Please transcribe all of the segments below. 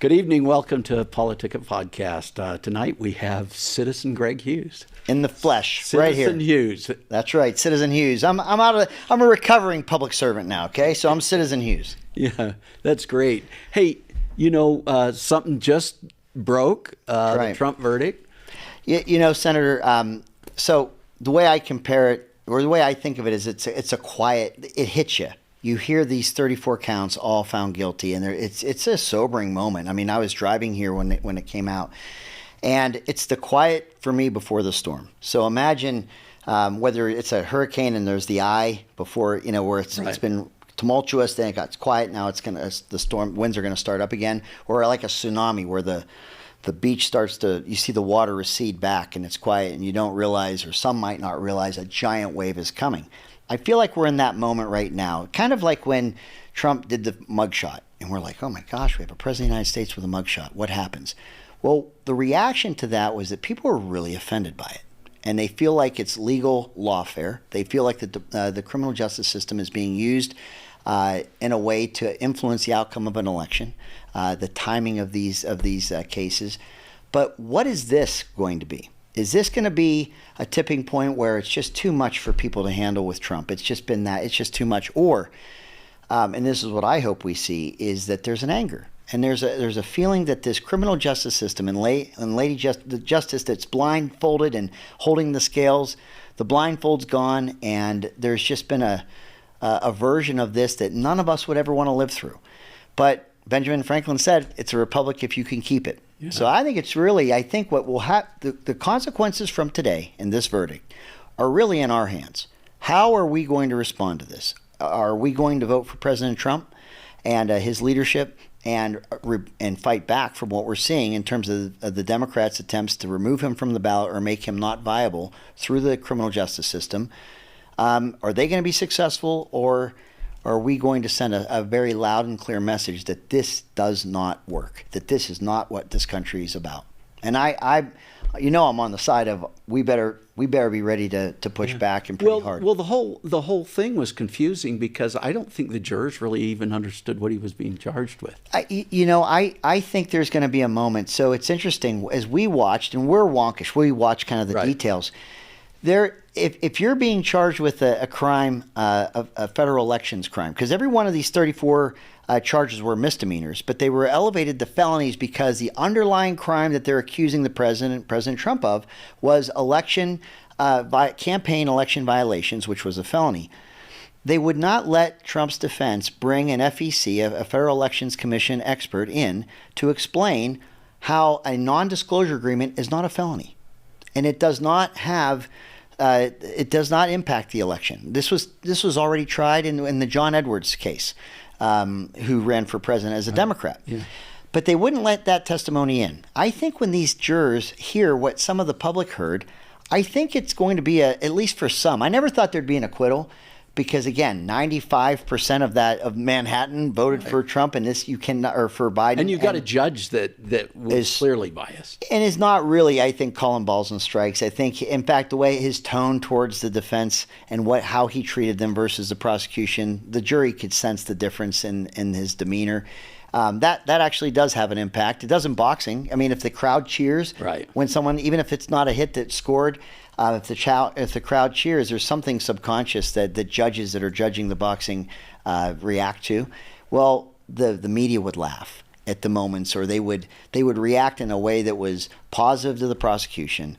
Good evening. Welcome to PoliticIt podcast. Tonight we have Citizen Greg Hughes. In the flesh, Citizen right here. Hughes. That's right, Citizen Hughes. I'm a recovering public servant now. Okay, so I'm Citizen Hughes. Yeah, that's great. Hey, something just broke. The Trump verdict. Senator. So the way I compare it, or the way I think of it, is it's a quiet. It hits you. You hear these 34 counts all found guilty, and it's a sobering moment. I mean, I was driving here when it came out, and it's the quiet for me before the storm. So imagine whether it's a hurricane and there's the eye before, where it's been tumultuous, then it got quiet. Now the storm winds are gonna start up again, or like a tsunami where the beach starts to, you see the water recede back and it's quiet, and you don't realize, or some might not realize, a giant wave is coming. I feel like we're in that moment right now, kind of like when Trump did the mugshot, and we're like, oh my gosh, we have a president of the United States with a mugshot. What happens? Well, the reaction to that was that people are really offended by it, and they feel like it's legal lawfare. They feel like the criminal justice system is being used in a way to influence the outcome of an election, the timing of these cases. But what is this going to be? Is this going to be a tipping point where it's just too much for people to handle with Trump? It's just been that. It's just too much. Or, and this is what I hope we see, is that there's an anger. And there's a feeling that this criminal justice system and the justice that's blindfolded and holding the scales, the blindfold's gone, and there's just been a version of this that none of us would ever want to live through. But Benjamin Franklin said, it's a republic if you can keep it. Yeah. So I think what will happen, the consequences from today and this verdict are really in our hands. How are we going to respond to this? Are we going to vote for President Trump and his leadership and fight back from what we're seeing in terms of the Democrats' attempts to remove him from the ballot or make him not viable through the criminal justice system? Are they going to be successful, or are we going to send a very loud and clear message that this does not work, that this is not what this country is about? And I'm on the side of we better be ready to push back and pretty hard. Well, the whole thing was confusing because I don't think the jurors really even understood what he was being charged with. I think there's going to be a moment. So it's interesting, as we watched, and we're wonkish, we watch kind of the details. If you're being charged with a crime, a federal elections crime, because every one of these 34 charges were misdemeanors, but they were elevated to felonies because the underlying crime that they're accusing President Trump of was campaign election violations, which was a felony. They would not let Trump's defense bring an FEC, a Federal Elections Commission expert, in to explain how a non-disclosure agreement is not a felony, and it does not have. It does not impact the election. This was already tried in the John Edwards case, who ran for president as a Democrat. Yeah. But they wouldn't let that testimony in. I think when these jurors hear what some of the public heard, I think it's going to be at least for some. I never thought there'd be an acquittal, because again, 95% of Manhattan voted for Trump, and this or for Biden. And you've got a judge that was clearly biased and is not really, I think, calling balls and strikes. I think, in fact, the way his tone towards the defense and how he treated them versus the prosecution, the jury could sense the difference in his demeanor. That actually does have an impact. It does in boxing. I mean, if the crowd cheers when someone, even if it's not a hit that scored, if the crowd cheers, there's something subconscious that the judges that are judging the boxing react to. Well, the media would laugh at the moments, or they would react in a way that was positive to the prosecution,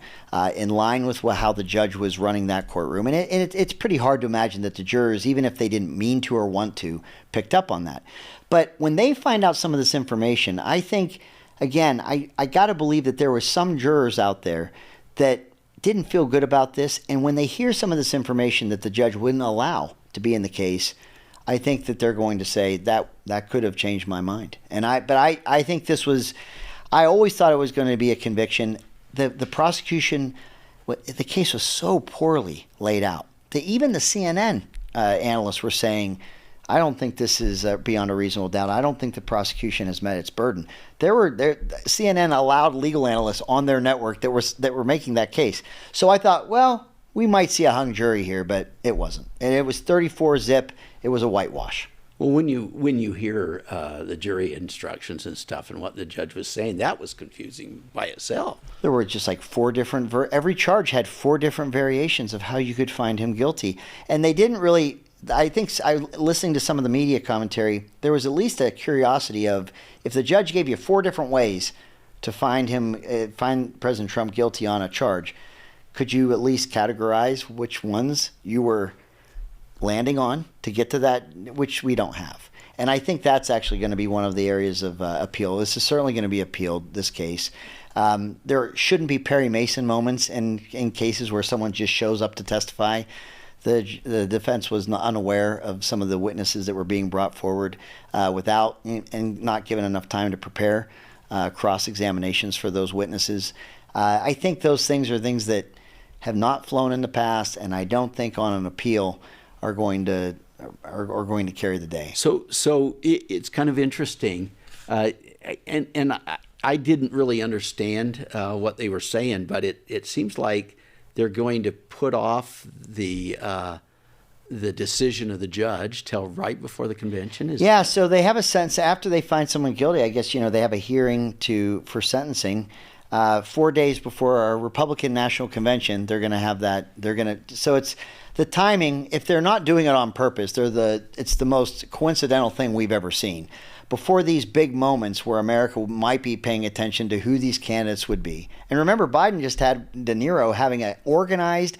in line with how the judge was running that courtroom. And it's pretty hard to imagine that the jurors, even if they didn't mean to or want to, picked up on that. But when they find out some of this information, I think, again, I got to believe that there were some jurors out there that didn't feel good about this. And when they hear some of this information that the judge wouldn't allow to be in the case, I think that they're going to say that could have changed my mind. But I think this was, I always thought it was going to be a conviction. The prosecution, the case was so poorly laid out that even the CNN analysts were saying, I don't think this is beyond a reasonable doubt. I don't think the prosecution has met its burden. CNN allowed legal analysts on their network that were making that case. So I thought, well, we might see a hung jury here, but it wasn't. And it was 34 zip. It was a whitewash. Well, when you hear the jury instructions and stuff and what the judge was saying, that was confusing by itself. There were just like every charge had 4 different variations of how you could find him guilty. And they didn't really, listening to some of the media commentary, there was at least a curiosity of, if the judge gave you 4 different ways to find President Trump guilty on a charge, could you at least categorize which ones you were landing on to get to that, which we don't have. And I think that's actually going to be one of the areas of appeal. This is certainly going to be appealed, this case. There shouldn't be Perry Mason moments in cases where someone just shows up to testify. The defense was unaware of some of the witnesses that were being brought forward without and not given enough time to prepare cross-examinations for those witnesses. I think those things are things that have not flown in the past, and I don't think on an appeal are going to carry the day. So it's kind of interesting, and I didn't really understand what they were saying, but it seems like they're going to put off the decision of the judge till right before the convention. So they have a sense after they find someone guilty. I guess they have a hearing for sentencing. 4 days before our Republican National Convention, they're going to have that. So it's the timing. If they're not doing it on purpose, it's the most coincidental thing we've ever seen. Before these big moments where America might be paying attention to who these candidates would be. And remember, Biden just had De Niro having an organized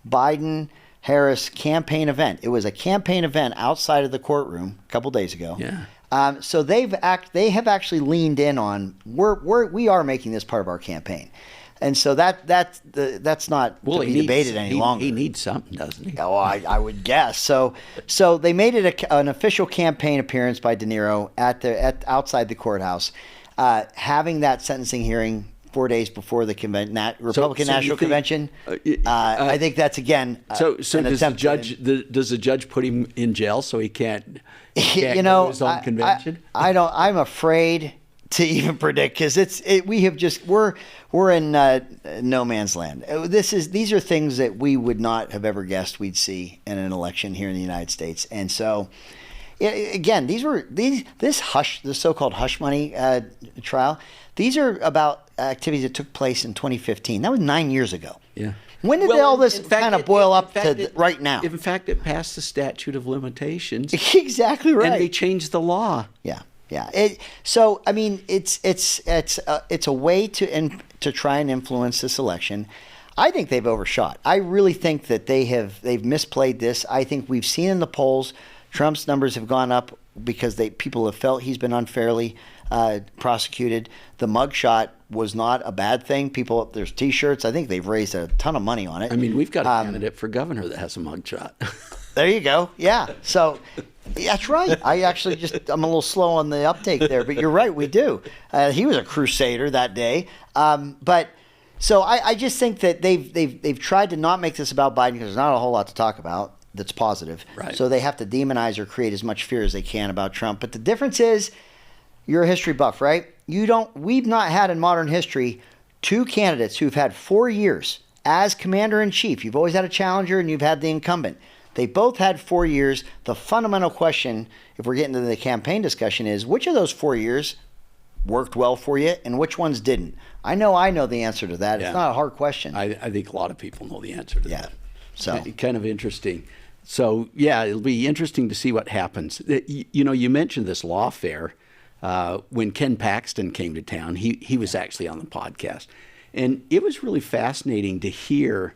Biden-Harris campaign event. It was a campaign event outside of the courtroom a couple days ago. Yeah. So they have actually leaned in on we are making this part of our campaign, and so that's not to be debated any longer. He needs something, doesn't he? Oh, I would guess so. So they made it an official campaign appearance by De Niro outside the courthouse, having that sentencing hearing 4 days before the Republican National Convention. I think that's again. So does the judge put him in jail so he can't do his own convention? I'm afraid to even predict, because we're in no man's land. These are things that we would not have ever guessed we'd see in an election here in the United States, and so. Again, the so-called hush money trial. These are about activities that took place in 2015. That was 9 years ago. Yeah. When did all this kind of boil up to right now? In fact, it passed the statute of limitations. Exactly right. And they changed the law. Yeah. So I mean, it's a way to try and influence this election. I think they've overshot. I really think that they've misplayed this. I think we've seen in the polls Trump's numbers have gone up because people have felt he's been unfairly prosecuted. The mugshot was not a bad thing. There's T-shirts. I think they've raised a ton of money on it. I mean, we've got a candidate for governor that has a mugshot. There you go. Yeah. So that's right. I'm a little slow on the uptake there, but you're right. We do. He was a crusader that day. So I just think that they've tried to not make this about Biden because there's not a whole lot to talk about that's positive. Right. So they have to demonize or create as much fear as they can about Trump. But the difference is, you're a history buff, right? We've not had in modern history 2 candidates who've had 4 years as commander-in-chief. You've always had a challenger and you've had the incumbent. They both had 4 years. The fundamental question, if we're getting to the campaign discussion, is which of those 4 years worked well for you and which ones didn't? I know the answer to that. Yeah. It's not a hard question. I think a lot of people know the answer to that. So kind of interesting. So yeah, it'll be interesting to see what happens. You mentioned this lawfare. When Ken Paxton came to town, he was actually on the podcast, and it was really fascinating to hear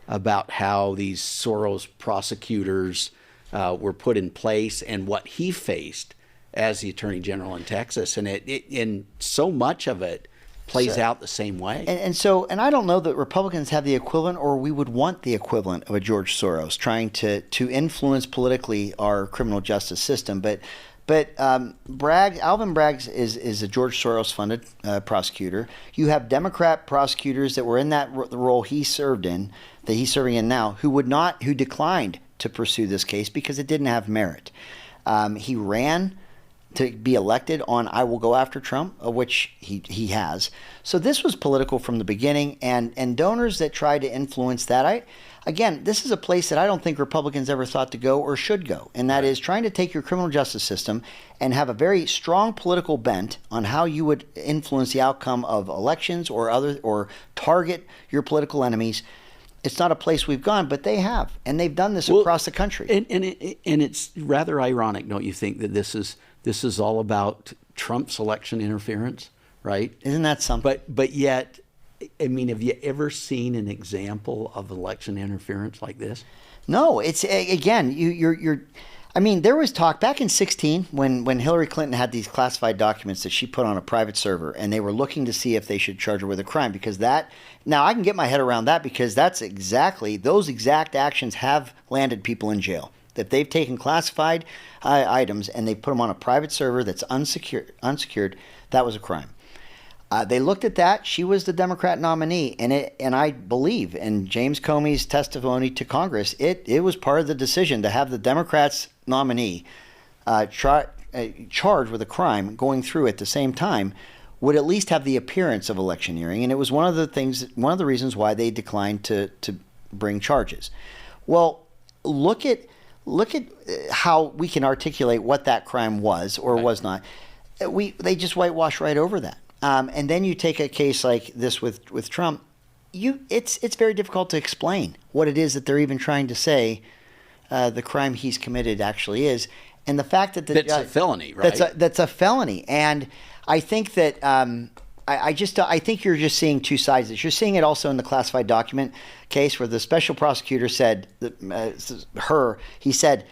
about how these Soros prosecutors were put in place and what he faced as the Attorney General in Texas, and so much of it plays out the same way. And I don't know that Republicans have the equivalent, or we would want the equivalent of a George Soros trying to influence politically our criminal justice system. But Alvin Bragg is a George Soros-funded prosecutor. You have Democrat prosecutors that were in that role he served in, that he's serving in now, who declined to pursue this case because it didn't have merit. He ran to be elected on I will go after Trump, which he has. So this was political from the beginning, and donors that tried to influence that. Again, this is a place that I don't think Republicans ever thought to go or should go, and that is trying to take your criminal justice system and have a very strong political bent on how you would influence the outcome of elections or target your political enemies. It's not a place we've gone, but they have, and they've done this across the country. And it's rather ironic, don't you think, that this is all about Trump's election interference, right? Isn't that something? But yet, I mean, have you ever seen an example of election interference like this? No, it's again, you're. I mean, there was talk back in 2016 when Hillary Clinton had these classified documents that she put on a private server, and they were looking to see if they should charge her with a crime, because that, now I can get my head around that, because that's exactly, those exact actions have landed people in jail. That they've taken classified items and they put them on a private server that's unsecured, that was a crime. They looked at that. She was the Democrat nominee, and I believe in James Comey's testimony to Congress, it was part of the decision to have the Democrats nominee charged with a crime going through at the same time would at least have the appearance of electioneering, and it was one of the reasons why they declined to bring charges. Well, look at how we can articulate what that crime was or was not. They just whitewash right over that. And then you take a case like this with Trump, it's very difficult to explain what it is that they're even trying to say the crime he's committed actually is, and the fact that that's a felony, right? That's a felony, and I think that I think you're just seeing two sides of this. You're seeing it also in the classified document case where the special prosecutor said he said,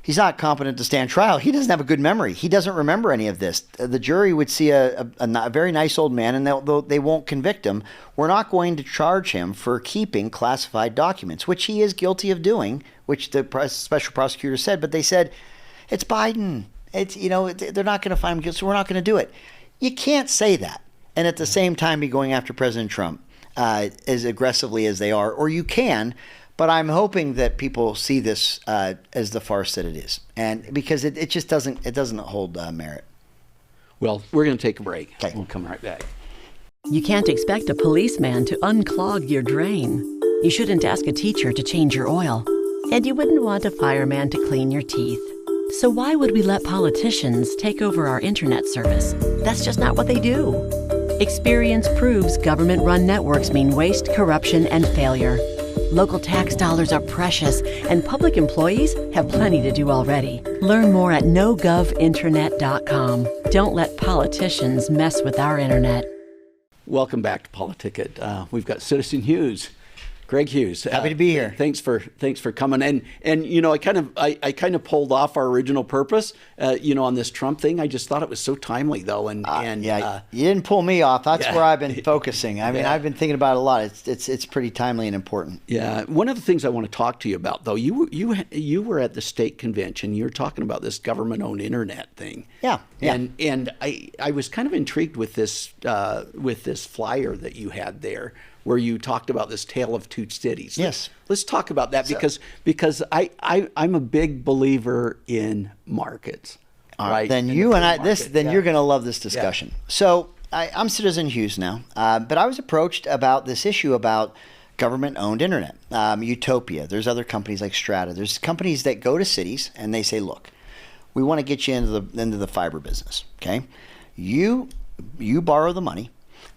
he's not competent to stand trial. He doesn't have a good memory. He doesn't remember any of this. The jury would see a very nice old man, and they won't convict him. We're not going to charge him for keeping classified documents, which he is guilty of doing, which the special prosecutor said. But they said, it's Biden. They're not going to find him guilty, so we're not going to do it. You can't say that and at the same time be going after President Trump as aggressively as they are, or you can. But I'm hoping that people see this as the farce that it is, and because it just doesn't hold merit. Well, we're going to take a break. Okay. We'll come right back. You can't expect a policeman to unclog your drain. You shouldn't ask a teacher to change your oil. And you wouldn't want a fireman to clean your teeth. So why would we let politicians take over our internet service? That's just not what they do. Experience proves government-run networks mean waste, corruption, and failure. Local tax dollars are precious, and public employees have plenty to do already. Learn more at nogovinternet.com. Don't let politicians mess with our internet. Welcome back to PoliticIt. We've got Citizen Hughes, Greg Hughes. Happy to be here. Thanks for coming. And I kind of pulled off our original purpose, on this Trump thing. I just thought it was so timely, though. You didn't pull me off. That's where I've been focusing. I mean, I've been thinking about it a lot. It's pretty timely and important. Yeah. One of the things I want to talk to you about, though, you were at the state convention. You were talking about this government-owned internet thing. Yeah. And I was kind of intrigued with this flyer that you had there, where you talked about this tale of two cities. Yes. Let's talk about that because I'm a big believer in markets. Right. Then you're going to love this discussion. Yeah. So I'm Citizen Hughes now, but I was approached about this issue about government-owned internet. Utopia. There's other companies like Strata. There's companies that go to cities and they say, look, we want to get you into the fiber business. Okay, you borrow the money.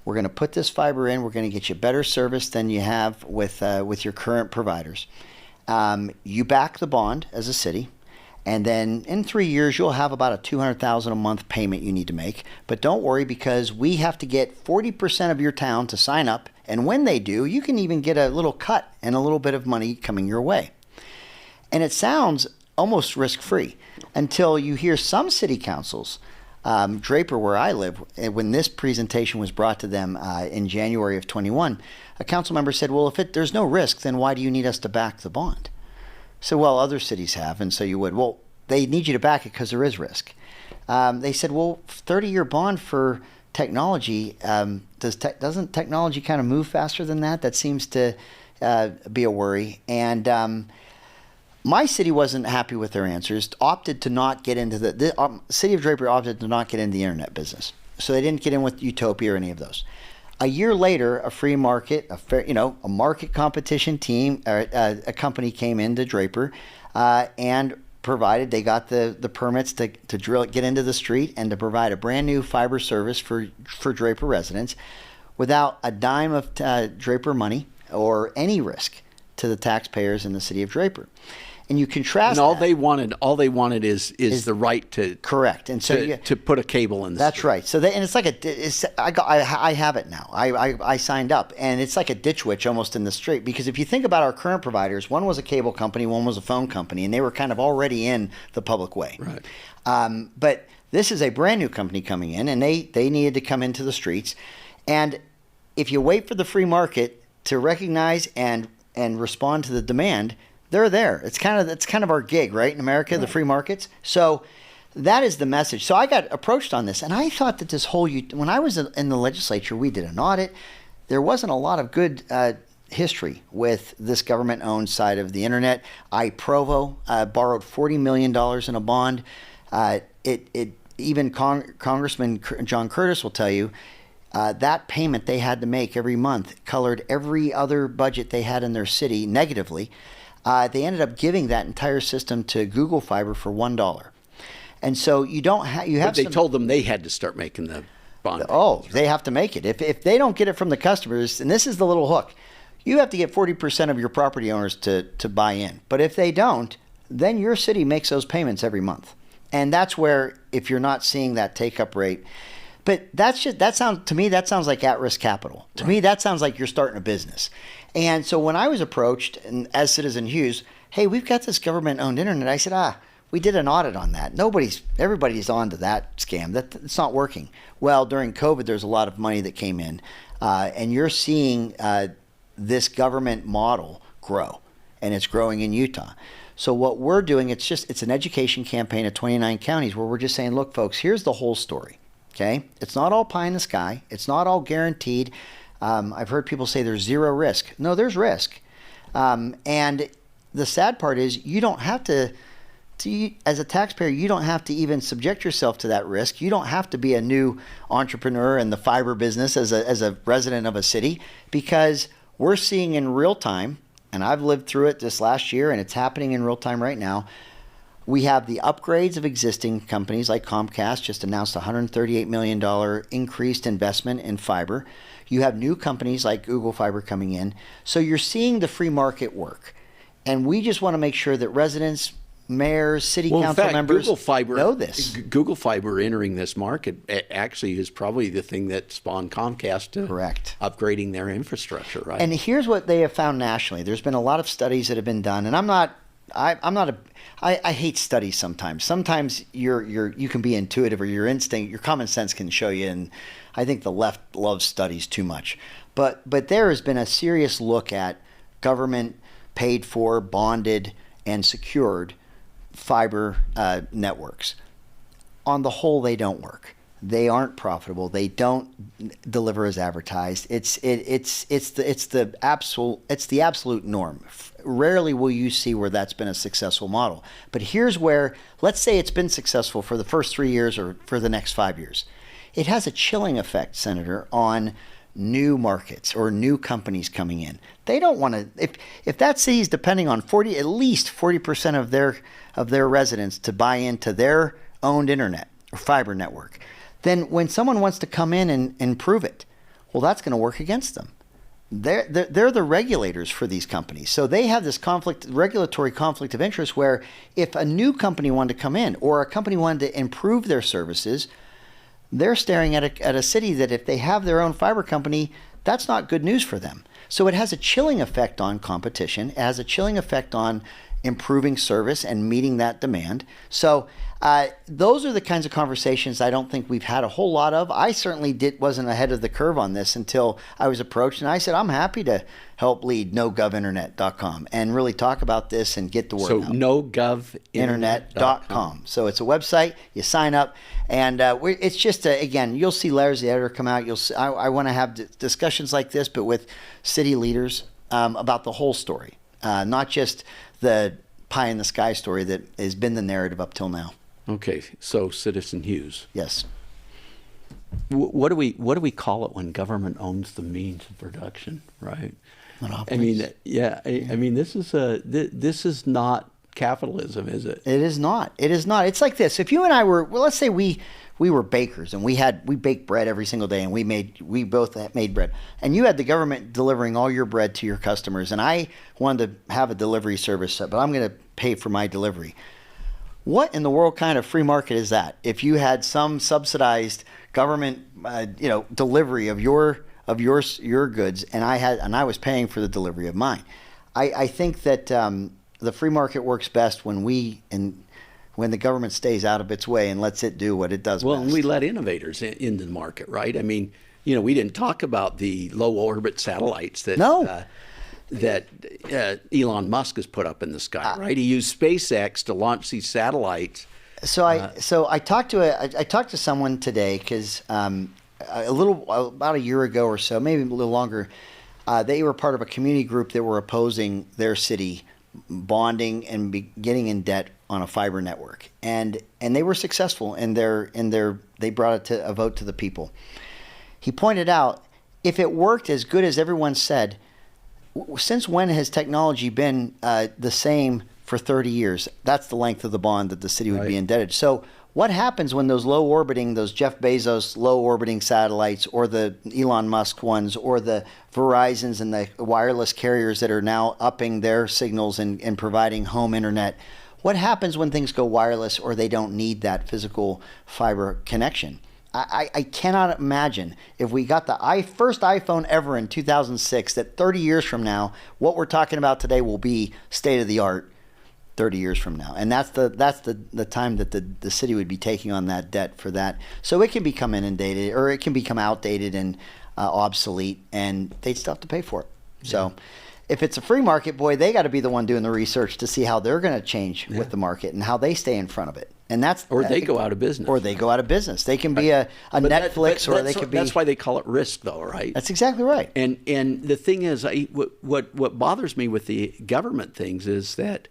We're going to put this fiber in. We're going to get you better service than you have with your current providers. You back the bond as a city, and then in 3 years you'll have about a $200,000 a month payment you need to make. But don't worry, because we have to get 40% of your town to sign up, and when they do, you can even get a little cut and a little bit of money coming your way. And it sounds almost risk-free until you hear some city councils. Draper, where I live, when this presentation was brought to them in January of 21, a council member said, well, if there's no risk, then why do you need us to back the bond? So, well, other cities have, and so you would. Well, they need you to back it because there is risk. They said, well, 30-year bond for technology, doesn't technology kind of move faster than that? That seems to be a worry. And My city wasn't happy with their answers, opted to not get into the city of Draper opted to not get into the internet business. So they didn't get in with Utopia or any of those. A year later, a free market, a market competition team, a company came into Draper and provided, they got the permits to get into the street and to provide a brand new fiber service for Draper residents without a dime of Draper money or any risk to the taxpayers in the city of Draper. And you contrast and all they wanted is the right to correct, and so to put a cable in. That's right. So it's like I have it now. I signed up, and it's like a ditch witch almost in the street, because if you think about our current providers, one was a cable company, one was a phone company, and they were kind of already in the public way. Right. But this is a brand new company coming in, and they needed to come into the streets, and if you wait for the free market to recognize and respond to the demand, they're there. It's kind of our gig, right, in America, the free markets. So that is the message. So I got approached on this, and I thought that this whole when I was in the legislature, we did an audit. There wasn't a lot of good history with this government-owned side of the internet. Provo borrowed $40 million in a bond. Even Congressman John Curtis will tell you that payment they had to make every month colored every other budget they had in their city negatively. They ended up giving that entire system to Google Fiber for $1, and so you don't have But they told them they had to start making the bond. They have to make it. If they don't get it from the customers, and this is the little hook, you have to get 40% of your property owners to buy in. But if they don't, then your city makes those payments every month, and that's where, if you're not seeing that take-up rate. But that sounds like at-risk capital. To me, that sounds like you're starting a business. And so when I was approached, and as Citizen Hughes, hey, we've got this government-owned internet, I said, we did an audit on that. Everybody's on to that scam. It's not working. Well, during COVID, there's a lot of money that came in, and you're seeing this government model grow, and it's growing in Utah. So what we're doing, it's an education campaign at 29 counties where we're just saying, look, folks, here's the whole story. Okay, it's not all pie in the sky. It's not all guaranteed. I've heard people say there's zero risk. No, there's risk. And the sad part is you don't have to, as a taxpayer, you don't have to even subject yourself to that risk. You don't have to be a new entrepreneur in the fiber business as a resident of a city, because we're seeing in real time, and I've lived through it this last year, and it's happening in real time right now. We have the upgrades of existing companies like Comcast just announced a $138 million increased investment in fiber. You have new companies like Google Fiber coming in. So you're seeing the free market work. And we just want to make sure that residents, mayors, city council members know this. Google Fiber entering this market actually is probably the thing that spawned Comcast to upgrading their infrastructure, right? And here's what they have found nationally. There's been a lot of studies that have been done, and I hate studies sometimes. Sometimes you can be intuitive, or your instinct, your common sense can show you, and I think the left loves studies too much. But there has been a serious look at government paid for, bonded, and secured fiber networks. On the whole, they don't work. They aren't profitable. They don't deliver as advertised. It's the absolute norm. Rarely will you see where that's been a successful model. But here's where, let's say it's been successful for the first 3 years or for the next 5 years. It has a chilling effect, Senator, on new markets or new companies coming in. They don't want to, if that city is depending on at least 40% of their residents to buy into their owned internet or fiber network, then when someone wants to come in and improve it, well, that's going to work against them. They're the regulators for these companies. So they have this regulatory conflict of interest, where if a new company wanted to come in or a company wanted to improve their services, they're staring at a city that if they have their own fiber company, that's not good news for them. So it has a chilling effect on competition. It has a chilling effect on improving service and meeting that demand. So those are the kinds of conversations I don't think we've had a whole lot of. I certainly wasn't ahead of the curve on this until I was approached, and I said, I'm happy to help lead nogovinternet.com and really talk about this and get the word out. So nogovinternet.com. So it's a website. You sign up, and it's just, again, you'll see Larry, the editor, come out. I want to have discussions like this, but with city leaders about the whole story, not just the pie in the sky story that has been the narrative up till now. Okay, so Citizen Hughes. Yes. What do we call it when government owns the means of production, right? Monopolies. I mean, this is not capitalism, is it? It is not. It is not. It's like this. If you and I were, well, let's say we were bakers and we baked bread every single day, and we both made bread, and you had the government delivering all your bread to your customers, and I wanted to have a delivery service, but I'm going to pay for my delivery. What in the world kind of free market is that? If you had some subsidized government, delivery of your goods, and I was paying for the delivery of mine, I think that the free market works best when the government stays out of its way and lets it do what it does Well, best. and we let innovators into the market, right? I mean, we didn't talk about the low orbit satellites that Elon Musk has put up in the sky, right? He used SpaceX to launch these satellites. So I talked to someone today because about a year ago or so, maybe a little longer, they were part of a community group that were opposing their city bonding and getting in debt on a fiber network, and they were successful in they brought it to a vote to the people. He pointed out, if it worked as good as everyone said, since when has technology been the same for 30 years? That's the length of the bond that the city would be indebted. So what happens when those those Jeff Bezos low orbiting satellites, or the Elon Musk ones, or the Verizons and the wireless carriers that are now upping their signals and providing home internet? What happens when things go wireless or they don't need that physical fiber connection? I cannot imagine, if we got the first iPhone ever in 2006, that 30 years from now, what we're talking about today will be state of the art 30 years from now. And that's the time that the city would be taking on that debt for that. So it can become inundated, or it can become outdated and obsolete, and they'd still have to pay for it. Yeah. So if it's a free market, boy, they got to be the one doing the research to see how they're going to change with the market and how they stay in front of it. And they go out of business. Or they go out of business. They can be a Netflix, or they could be. That's why they call it risk, though, right? That's exactly right. And the thing is, what bothers me with the government things is that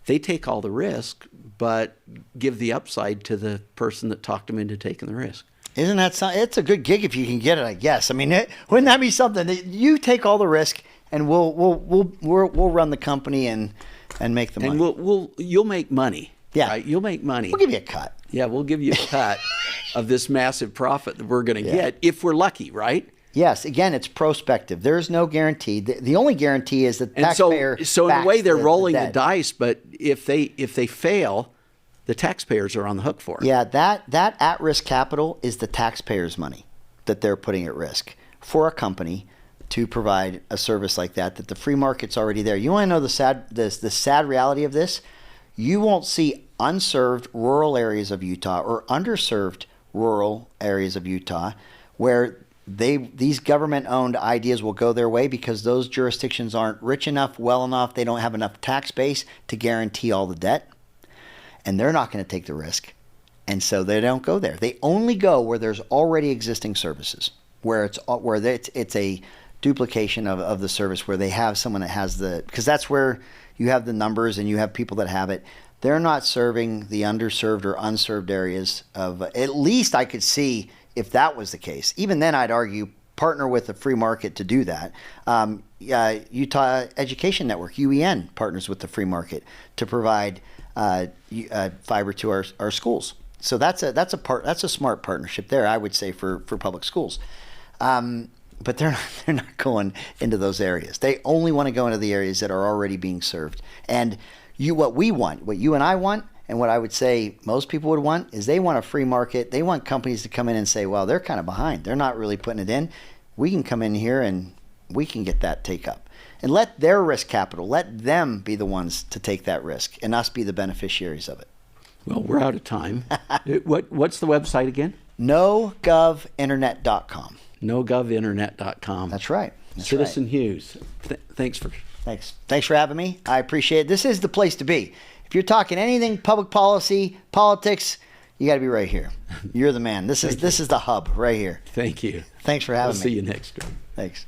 they take all the risk, but give the upside to the person that talked them into taking the risk. Isn't that something? It's a good gig if you can get it, I guess. I mean, wouldn't that be something that you take all the risk, and we'll run the company and make the money. And you'll make money. Yeah, right? You'll make money. We'll give you a cut. Yeah, we'll give you a cut of this massive profit that we're going to get if we're lucky, right? Yes. Again, it's prospective. There's no guarantee. The only guarantee is that the taxpayer. So in a way, they're rolling the debt. dice. But if they fail, the taxpayers are on the hook for it. Yeah, that at-risk capital is the taxpayers' money that they're putting at risk for a company to provide a service like that the free market's already there. You want to know the sad reality of this? You won't see unserved rural areas of Utah or underserved rural areas of Utah where these government-owned ideas will go their way, because those jurisdictions aren't rich enough, well enough, they don't have enough tax base to guarantee all the debt, and they're not going to take the risk, and so they don't go there. They only go where there's already existing services, where it's a duplication of the service, where they have someone that has because that's where you have the numbers and you have people that have it. They're not serving the underserved or unserved areas of, at least I could see if that was the case. Even then, I'd argue partner with the free market to do that. Utah Education Network, UEN, partners with the free market to provide fiber to our schools. So that's a smart partnership there, I would say, for public schools. But they're not going into those areas. They only want to go into the areas that are already being served. And what you and I want, and what I would say most people would want, is they want a free market. They want companies to come in and say, well, they're kind of behind. They're not really putting it in. We can come in here and we can get that take up. And let their risk capital, let them be the ones to take that risk and us be the beneficiaries of it. Well, we're out of time. What's the website again? NoGovInternet.com. NoGovInternet.com. That's right. Citizen Hughes. Thanks for having me. I appreciate it. This is the place to be. If you're talking anything public policy, politics, you got to be right here. You're the man. This is the hub right here. Thank you. Thanks for having me. I'll see you next time. Thanks.